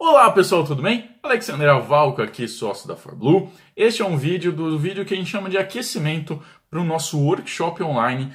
Olá pessoal, tudo bem? Alexandre Avalco aqui, sócio da ForBlue. Este é um vídeo que a gente chama de aquecimento para o nosso workshop online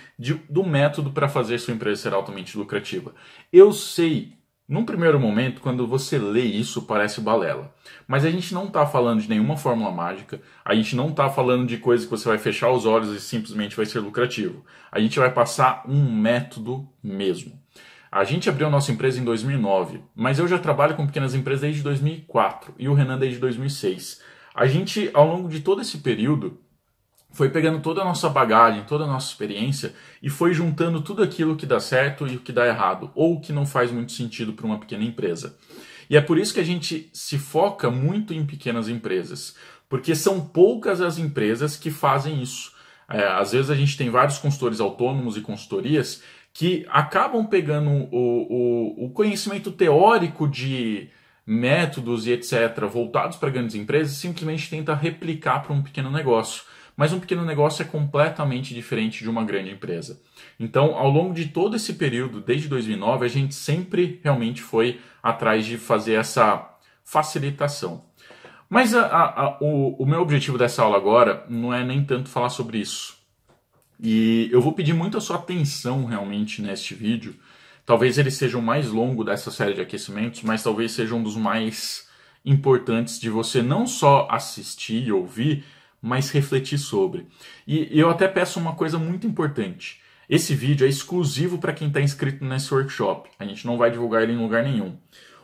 do método para fazer sua empresa ser altamente lucrativa. Eu sei, num primeiro momento, quando você lê isso, parece balela. Mas a gente não está falando de nenhuma fórmula mágica, a gente não está falando de coisa que você vai fechar os olhos e simplesmente vai ser lucrativo. A gente vai passar um método mesmo. A gente abriu a nossa empresa em 2009, mas eu já trabalho com pequenas empresas desde 2004 e o Renan desde 2006. A gente, ao longo de todo esse período, foi pegando toda a nossa bagagem, toda a nossa experiência e foi juntando tudo aquilo que dá certo e o que dá errado, ou o que não faz muito sentido para uma pequena empresa. E é por isso que a gente se foca muito em pequenas empresas, porque são poucas as empresas que fazem isso. Às vezes a gente tem vários consultores autônomos e consultorias que acabam pegando o conhecimento teórico de métodos e etc. voltados para grandes empresas e simplesmente tenta replicar para um pequeno negócio. Mas um pequeno negócio é completamente diferente de uma grande empresa. Então, ao longo de todo esse período, desde 2009, a gente sempre realmente foi atrás de fazer essa facilitação. Mas o meu objetivo dessa aula agora não é nem tanto falar sobre isso. E eu vou pedir muito a sua atenção realmente neste vídeo. Talvez ele seja o mais longo dessa série de aquecimentos, mas talvez seja um dos mais importantes de você não só assistir e ouvir, mas refletir sobre. E eu até peço uma coisa muito importante. Esse vídeo é exclusivo para quem está inscrito nesse workshop. A gente não vai divulgar ele em lugar nenhum.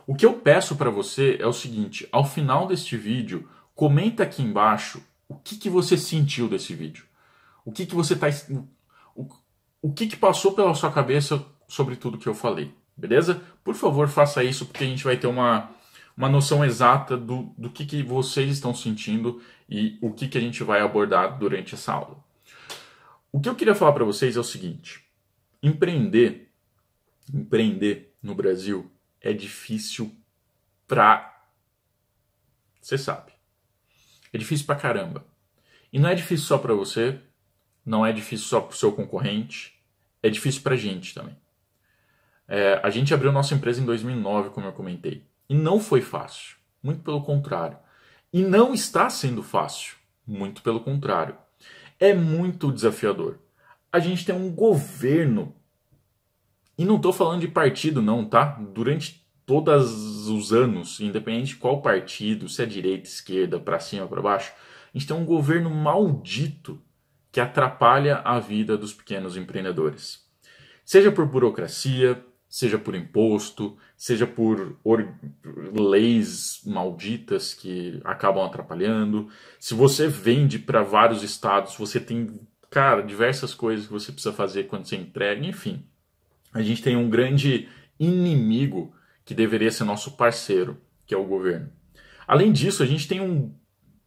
O que eu peço para você é o seguinte: ao final deste vídeo, comenta aqui embaixo o que você sentiu desse vídeo. O que você tá, o que passou pela sua cabeça sobre tudo que eu falei, beleza? Por favor, faça isso, porque a gente vai ter uma noção exata do que vocês estão sentindo e o que a gente vai abordar durante essa aula. O que eu queria falar para vocês é o seguinte: empreender no Brasil é difícil você sabe. É difícil pra caramba. E não é difícil só para você, não é difícil só para o seu concorrente, é difícil para a gente também. A gente abriu nossa empresa em 2009, como eu comentei, e não foi fácil, muito pelo contrário. E não está sendo fácil, muito pelo contrário. É muito desafiador. A gente tem um governo, e não estou falando de partido não, tá? Durante todos os anos, independente de qual partido, se é direita, esquerda, para cima, para baixo, a gente tem um governo maldito que atrapalha a vida dos pequenos empreendedores. Seja por burocracia, seja por imposto, seja por leis malditas que acabam atrapalhando. Se você vende para vários estados, você tem, diversas coisas que você precisa fazer quando você entrega, enfim. A gente tem um grande inimigo que deveria ser nosso parceiro, que é o governo. Além disso, a gente tem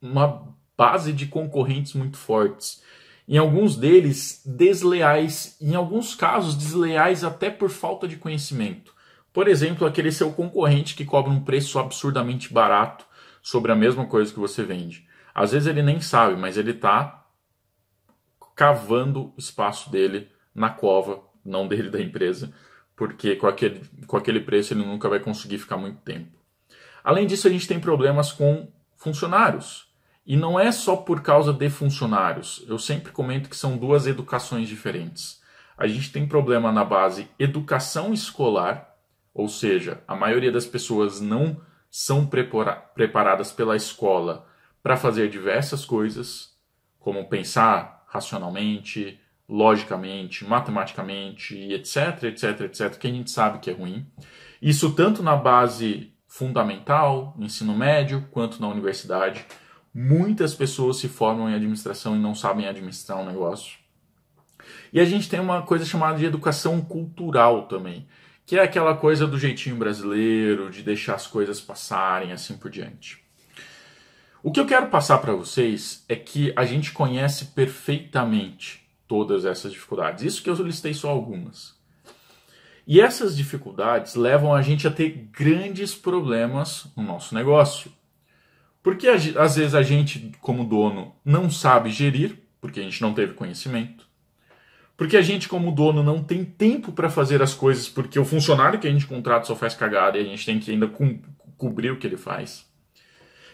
uma base de concorrentes muito fortes. Em alguns deles, desleais, em alguns casos, desleais até por falta de conhecimento. Por exemplo, aquele seu concorrente que cobra um preço absurdamente barato sobre a mesma coisa que você vende. Às vezes ele nem sabe, mas ele está cavando o espaço dele na cova, não dele da empresa, porque com aquele preço ele nunca vai conseguir ficar muito tempo. Além disso, a gente tem problemas com funcionários. E não é só por causa de funcionários. Eu sempre comento que são duas educações diferentes. A gente tem problema na base educação escolar, ou seja, a maioria das pessoas não são preparadas pela escola para fazer diversas coisas, como pensar racionalmente, logicamente, matematicamente, etc, etc, etc, que a gente sabe que é ruim. Isso tanto na base fundamental, ensino médio, quanto na universidade. Muitas pessoas se formam em administração e não sabem administrar um negócio. E a gente tem uma coisa chamada de educação cultural também, que é aquela coisa do jeitinho brasileiro, de deixar as coisas passarem, assim por diante. O que eu quero passar para vocês é que a gente conhece perfeitamente todas essas dificuldades. Isso que eu listei só algumas. E essas dificuldades levam a gente a ter grandes problemas no nosso negócio. Porque às vezes a gente, como dono, não sabe gerir, porque a gente não teve conhecimento. Porque a gente, como dono, não tem tempo para fazer as coisas, porque o funcionário que a gente contrata só faz cagada e a gente tem que ainda cobrir o que ele faz,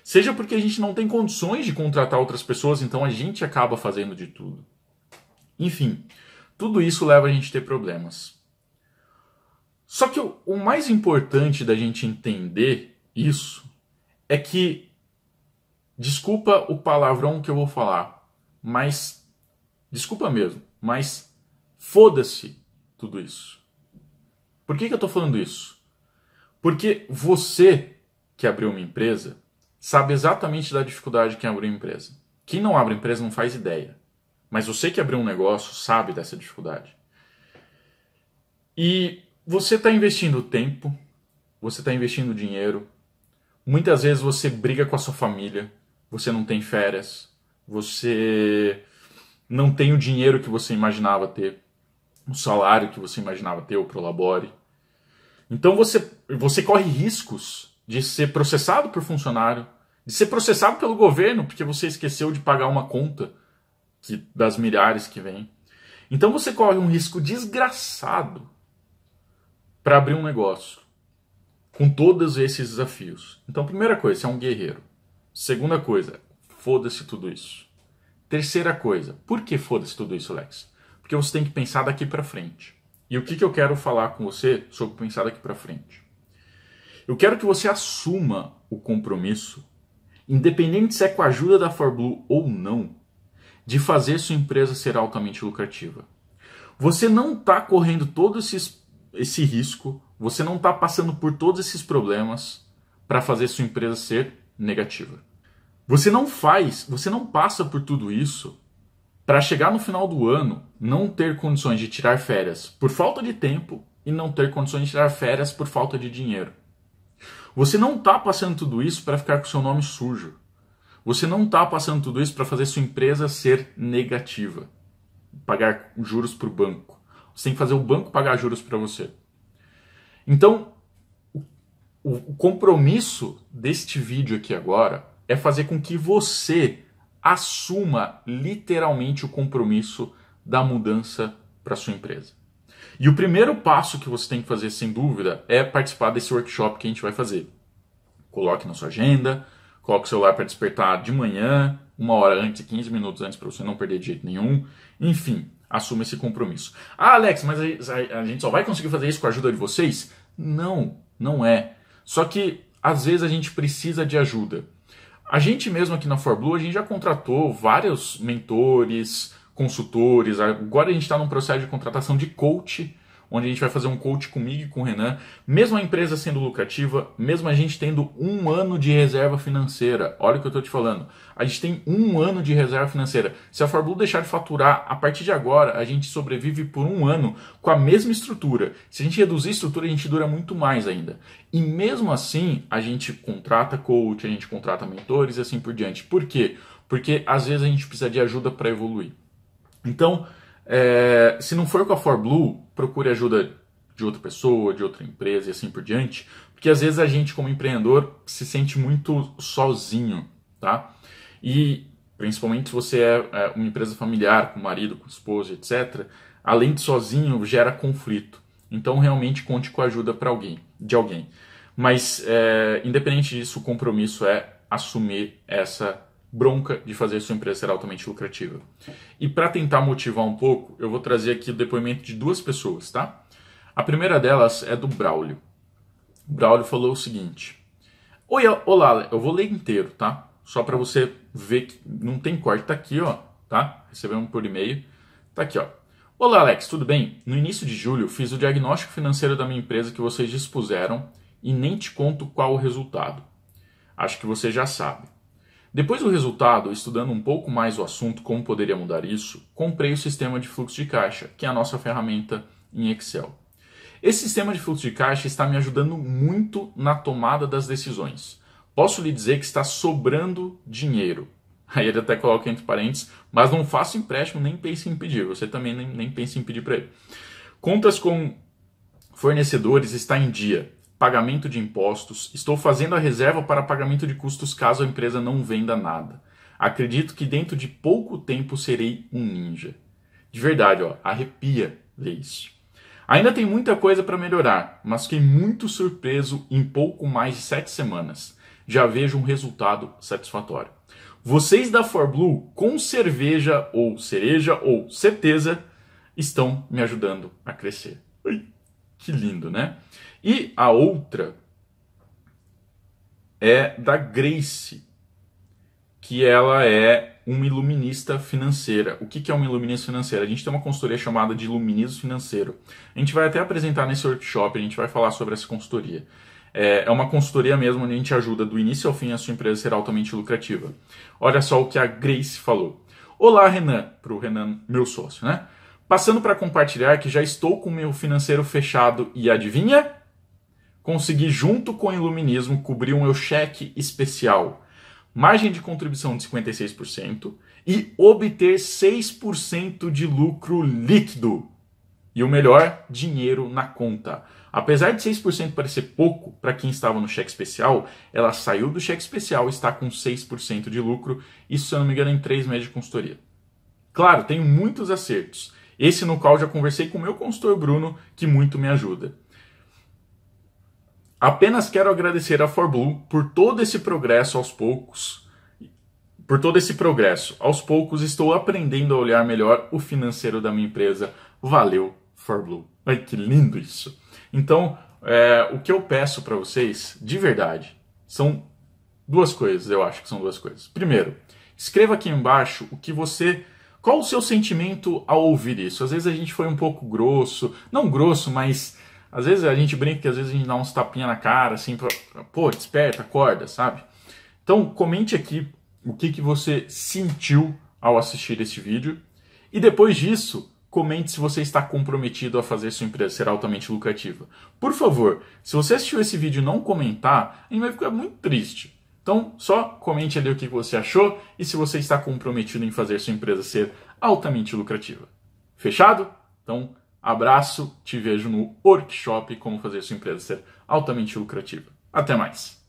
seja porque a gente não tem condições de contratar outras pessoas, então a gente acaba fazendo de tudo. Enfim, tudo isso leva a gente a ter problemas. Só que o mais importante da gente entender isso é que, desculpa o palavrão que eu vou falar, mas, desculpa mesmo, mas foda-se tudo isso. Por que eu tô falando isso? Porque você que abriu uma empresa sabe exatamente da dificuldade de quem abriu uma empresa. Quem não abre empresa não faz ideia. Mas você que abriu um negócio sabe dessa dificuldade. E você está investindo tempo, você está investindo dinheiro. Muitas vezes você briga com a sua família, você não tem férias, você não tem o dinheiro que você imaginava ter, o salário que você imaginava ter, o Prolabore. Então você corre riscos de ser processado por funcionário, de ser processado pelo governo porque você esqueceu de pagar uma conta das milhares que vem. Então você corre um risco desgraçado para abrir um negócio com todos esses desafios. Então, primeira coisa, você é um guerreiro. Segunda coisa, foda-se tudo isso. Terceira coisa, por que foda-se tudo isso, Alex? Porque você tem que pensar daqui para frente. E o que eu quero falar com você sobre pensar daqui para frente? Eu quero que você assuma o compromisso, independente se é com a ajuda da ForBlue ou não, de fazer sua empresa ser altamente lucrativa. Você não está correndo todo esse risco, você não está passando por todos esses problemas para fazer sua empresa ser negativa. Você não passa por tudo isso para chegar no final do ano não ter condições de tirar férias por falta de tempo e não ter condições de tirar férias por falta de dinheiro. Você não está passando tudo isso para ficar com seu nome sujo. Você não está passando tudo isso para fazer sua empresa ser negativa, pagar juros para o banco. Você tem que fazer o banco pagar juros para você. Então, o compromisso deste vídeo aqui agora é fazer com que você assuma literalmente o compromisso da mudança para sua empresa. E o primeiro passo que você tem que fazer, sem dúvida, é participar desse workshop que a gente vai fazer. Coloque na sua agenda, coloque o celular para despertar de manhã, 1 hora antes, 15 minutos antes, para você não perder de jeito nenhum. Enfim, assuma esse compromisso. Ah, Alex, mas a gente só vai conseguir fazer isso com a ajuda de vocês? Não, não é. Só que, às vezes, a gente precisa de ajuda. A gente mesmo aqui na ForBlue, a gente já contratou vários mentores, consultores. Agora a gente está num processo de contratação de coach, onde a gente vai fazer um coach comigo e com o Renan. Mesmo a empresa sendo lucrativa, mesmo a gente tendo 1 ano de reserva financeira. Olha o que eu estou te falando. A gente tem 1 ano de reserva financeira. Se a ForBlue deixar de faturar, a partir de agora, a gente sobrevive por 1 ano com a mesma estrutura. Se a gente reduzir a estrutura, a gente dura muito mais ainda. E mesmo assim, a gente contrata coach, a gente contrata mentores e assim por diante. Por quê? Porque às vezes a gente precisa de ajuda para evoluir. Então, se não for com a ForBlue, procure ajuda de outra pessoa, de outra empresa e assim por diante, porque às vezes a gente como empreendedor se sente muito sozinho, tá? E principalmente se você é uma empresa familiar, com marido, com esposa, etc., além de sozinho, gera conflito. Então realmente conte com a ajuda de alguém. Mas independente disso, o compromisso é assumir essa bronca de fazer sua empresa ser altamente lucrativa. E para tentar motivar um pouco, eu vou trazer aqui o depoimento de 2 pessoas, tá? A primeira delas é do Braulio. O Braulio falou o seguinte: olá, eu vou ler inteiro, tá? Só para você ver que não tem corte. Tá aqui, ó, tá? Recebemos por e-mail. Tá aqui, ó. Olá, Alex, tudo bem? No início de julho, fiz o diagnóstico financeiro da minha empresa que vocês dispuseram e nem te conto qual o resultado. Acho que você já sabe. Depois do resultado, estudando um pouco mais o assunto, como poderia mudar isso, comprei o sistema de fluxo de caixa, que é a nossa ferramenta em Excel. Esse sistema de fluxo de caixa está me ajudando muito na tomada das decisões. Posso lhe dizer que está sobrando dinheiro. Aí ele até coloca entre parênteses, mas não faço empréstimo, nem pense em pedir. Você também nem pense em pedir para ele. Contas com fornecedores está em dia. Pagamento de impostos, estou fazendo a reserva para pagamento de custos caso a empresa não venda nada. Acredito que dentro de pouco tempo serei um ninja. De verdade, ó, arrepia ver isso. Ainda tem muita coisa para melhorar, mas fiquei muito surpreso em pouco mais de 7 semanas. Já vejo um resultado satisfatório. Vocês da ForBlue, com cerveja ou cereja ou certeza, estão me ajudando a crescer. Ui, que lindo, né? E a outra é da Grace, que ela é uma iluminista financeira. O que é uma iluminista financeira? A gente tem uma consultoria chamada de iluminismo financeiro. A gente vai até apresentar nesse workshop, a gente vai falar sobre essa consultoria. É uma consultoria mesmo onde a gente ajuda do início ao fim a sua empresa ser altamente lucrativa. Olha só o que a Grace falou. Olá, Renan, para o Renan, meu sócio, né? Passando para compartilhar que já estou com o meu financeiro fechado e adivinha? Consegui, junto com o iluminismo, cobrir o meu cheque especial. Margem de contribuição de 56% e obter 6% de lucro líquido. E o melhor, dinheiro na conta. Apesar de 6% parecer pouco para quem estava no cheque especial, ela saiu do cheque especial e está com 6% de lucro, isso, se eu não me engano, em 3 meses de consultoria. Claro, tenho muitos acertos. Esse no qual já conversei com o meu consultor Bruno, que muito me ajuda. Apenas quero agradecer a ForBlue por todo esse progresso aos poucos. Por todo esse progresso. Aos poucos estou aprendendo a olhar melhor o financeiro da minha empresa. Valeu, ForBlue. Ai, que lindo isso. Então, o que eu peço para vocês, de verdade, são 2 coisas, eu acho que são 2 coisas. Primeiro, escreva aqui embaixo qual o seu sentimento ao ouvir isso. Às vezes a gente foi um pouco grosso, não grosso, mas às vezes a gente brinca que às vezes a gente dá uns tapinha na cara, assim, pô, desperta, acorda, sabe? Então, comente aqui o que você sentiu ao assistir este vídeo. E depois disso, comente se você está comprometido a fazer sua empresa ser altamente lucrativa. Por favor, se você assistiu esse vídeo e não comentar, a gente vai ficar muito triste. Então, só comente ali o que você achou e se você está comprometido em fazer sua empresa ser altamente lucrativa. Fechado? Então, abraço, te vejo no workshop Como Fazer Sua Empresa Ser Altamente Lucrativa. Até mais!